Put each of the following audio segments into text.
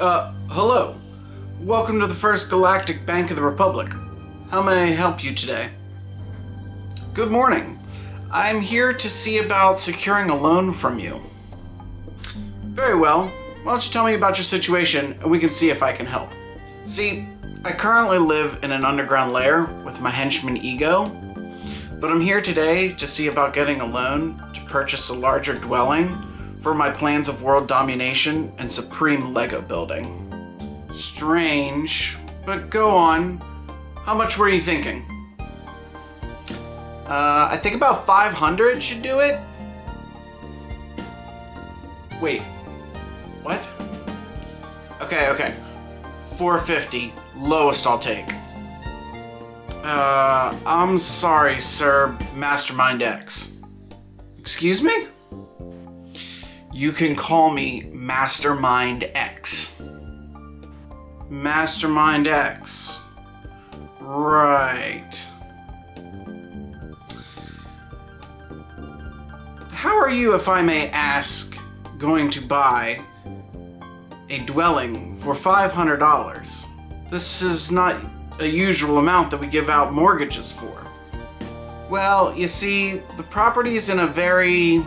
Hello. Welcome to the First Galactic Bank of the Republic. How may I help you today? Good morning. I'm here to see about securing a loan from you. Very well. Why don't you tell me about your situation and we can see if I can help. See, I currently live in an underground lair with my henchman Ego, but I'm here today to see about getting a loan to purchase a larger dwelling for my plans of world domination and supreme Lego building. Strange, but go on. How much were you thinking? I think about 500 should do it. Wait, what? Okay. 450, lowest I'll take. I'm sorry, sir, MastermindX. Excuse me? You can call me MastermindX. MastermindX. Right. How are you, if I may ask, going to buy a dwelling for $500? This is not a usual amount that we give out mortgages for. Well, you see, the property is in a very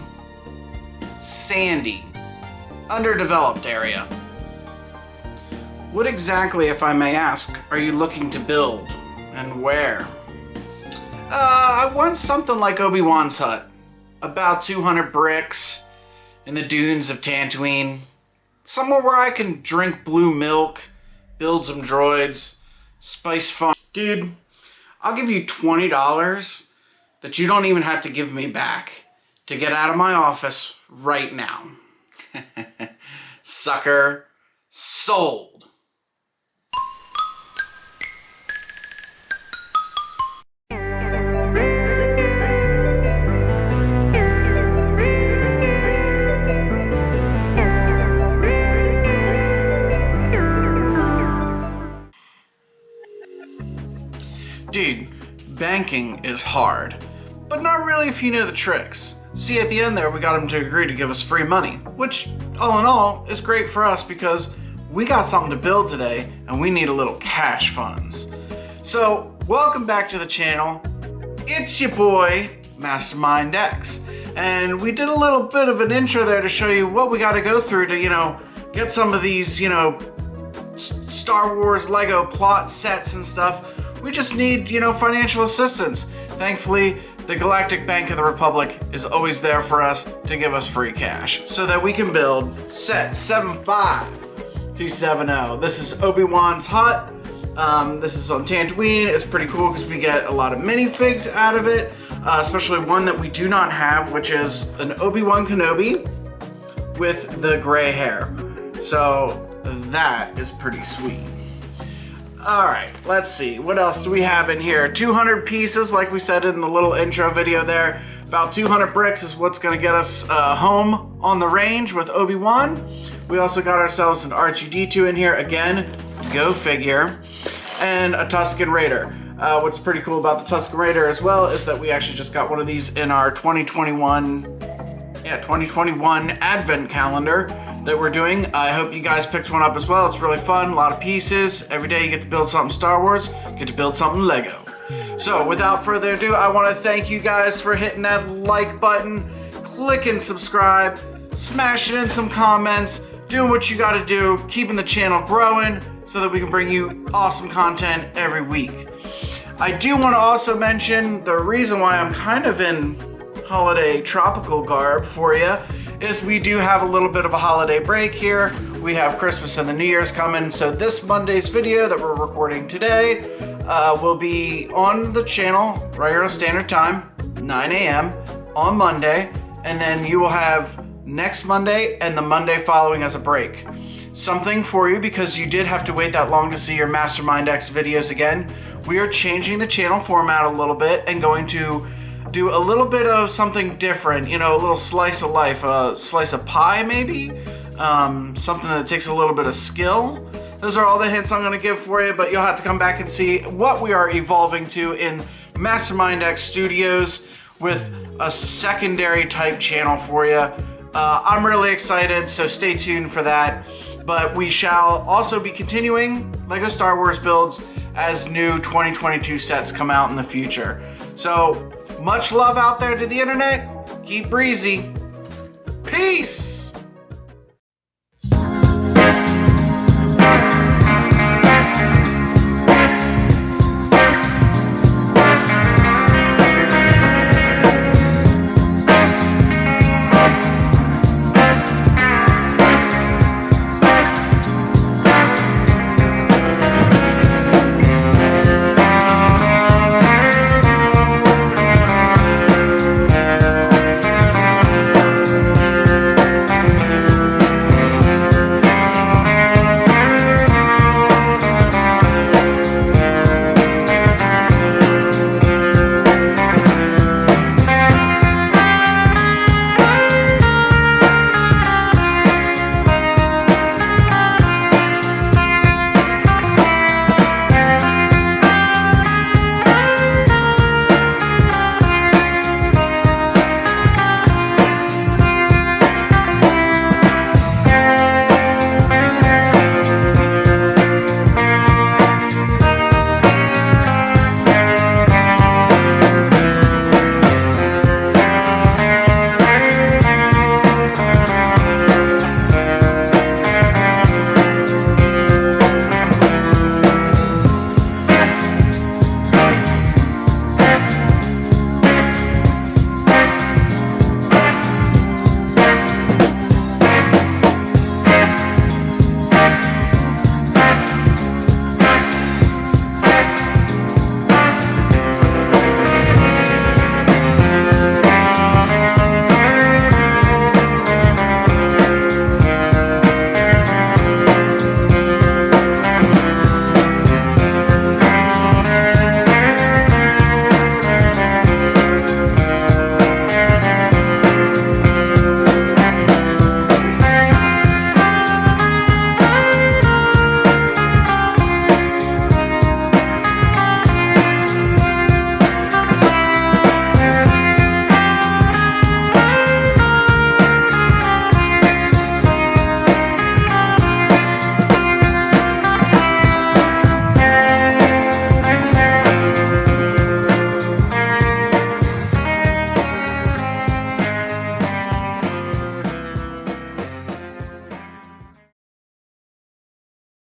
sandy, underdeveloped area. What exactly, if I may ask, are you looking to build, and where? I want something like Obi-Wan's hut. About 200 bricks in the dunes of Tatooine. Somewhere where I can drink blue milk, build some droids, spice fun. Dude, I'll give you $20 that you don't even have to give me back to get out of my office right now. Sucker. Sold. Dude, banking is hard, but not really if you know the tricks. See, at the end there, we got him to agree to give us free money, which, all in all, is great for us because we got something to build today and we need a little cash funds. So, welcome back to the channel. It's your boy, MastermindX. And we did a little bit of an intro there to show you what we got to go through to, get some of these, Star Wars Lego plot sets and stuff. We just need, financial assistance. Thankfully, the Galactic Bank of the Republic is always there for us to give us free cash so that we can build set 75270. This is Obi-Wan's hut. This is on Tatooine. It's pretty cool because we get a lot of minifigs out of it, especially one that we do not have, which is an Obi-Wan Kenobi with the gray hair. So that is pretty sweet. Alright, let's see. What else do we have in here? 200 pieces, like we said in the little intro video there. About 200 bricks is what's going to get us home on the range with Obi-Wan. We also got ourselves an R2-D2 in here. Again, go figure. And a Tusken Raider. What's pretty cool about the Tusken Raider as well is that we actually just got one of these in our 2021 Advent calendar that we're doing. I hope you guys picked one up as well. It's really fun, a lot of pieces. Every day you get to build something Star Wars, get to build something Lego. So without further ado, I want to thank you guys for hitting that like button, clicking subscribe, smashing in some comments, doing what you got to do, keeping the channel growing so that we can bring you awesome content every week. I do want to also mention the reason why I'm kind of in holiday tropical garb for you is we do have a little bit of a holiday break here. We have Christmas and the New Year's coming, so this Monday's video that we're recording today will be on the channel, regular standard time, 9 a.m. on Monday, and then you will have next Monday and the Monday following as a break. Something for you because you did have to wait that long to see your MastermindX videos again. We are changing the channel format a little bit and going to do a little bit of something different, a little slice of life, a slice of pie maybe, something that takes a little bit of skill. Those are all the hints I'm going to give for you, but you'll have to come back and see what we are evolving to in MastermindX Studios with a secondary type channel for you. I'm really excited, so stay tuned for that. but we shall also be continuing LEGO Star Wars builds as new 2022 sets come out in the future. So much love out there to the internet. Keep breezy. Peace.